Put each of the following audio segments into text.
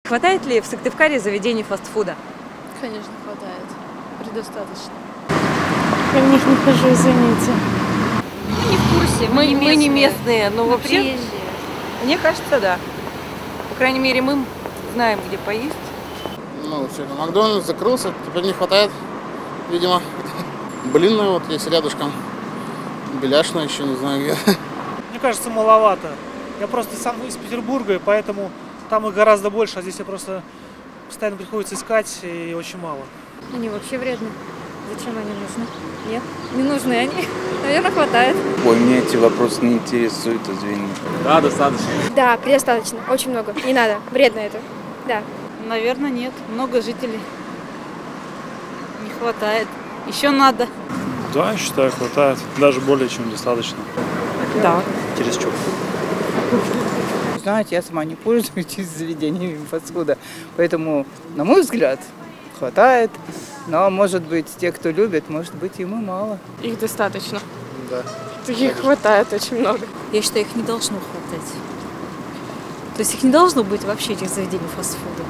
Хватает ли в Сыктывкаре заведений фастфуда? Конечно, хватает. Предостаточно. Я в них не хожу, извините. Мы не в курсе, мы не местные, но вообще, приезжие. мне кажется, да. По крайней мере, мы знаем, где поесть. Ну, все, Макдональдс закрылся, теперь не хватает, видимо. Блинная вот есть рядышком. Беляшная еще, не знаю где. Мне кажется, маловато. Я просто сам из Петербурга, и поэтому там их гораздо больше, а здесь я просто постоянно приходится искать, и очень мало. Они вообще вредны. Зачем они нужны? Нет, не нужны они. Наверное, хватает. Ой, меня эти вопросы не интересуют, извини. Да, достаточно. Да, предостаточно. Очень много. Не надо. Вредно это. Да. Наверное, нет. Много жителей. Не хватает. Еще надо. Да, я считаю, хватает. Даже более чем достаточно. Да. Чересчур. Знаете, я сама не пользуюсь заведениями фастфуда, поэтому, на мой взгляд, хватает. Но, может быть, те, кто любит, может быть, ему мало. Их достаточно. Да. Их хватает очень много. Я считаю, их не должно хватать. То есть их не должно быть вообще, этих заведений фастфуда.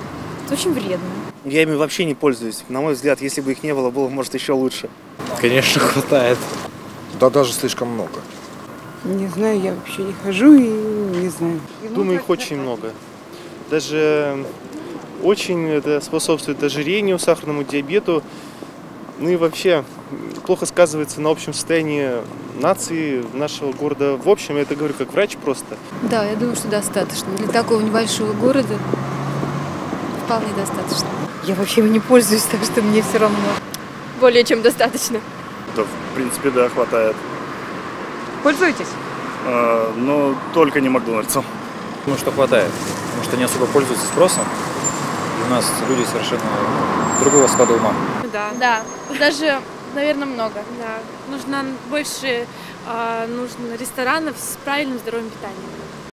Это очень вредно. Я ими вообще не пользуюсь. На мой взгляд, если бы их не было, было, может, еще лучше. Конечно, хватает. Да, даже слишком много. Не знаю, я вообще не хожу и не знаю. Думаю, их очень много. Даже очень это способствует ожирению, сахарному диабету. Ну и вообще плохо сказывается на общем состоянии нации, нашего города. В общем, я это говорю как врач просто. Да, я думаю, что достаточно. Для такого небольшого города вполне достаточно. Я вообще не пользуюсь, так что мне все равно. Более чем достаточно. Да, в принципе, да, хватает. Пользуетесь? Но только не Макдональдсом. Думаю, что хватает, потому что не особо пользуются спросом. У нас люди совершенно другого склада ума. Да. Даже, наверное, много. Да. Нужно больше ресторанов с правильным здоровым питанием.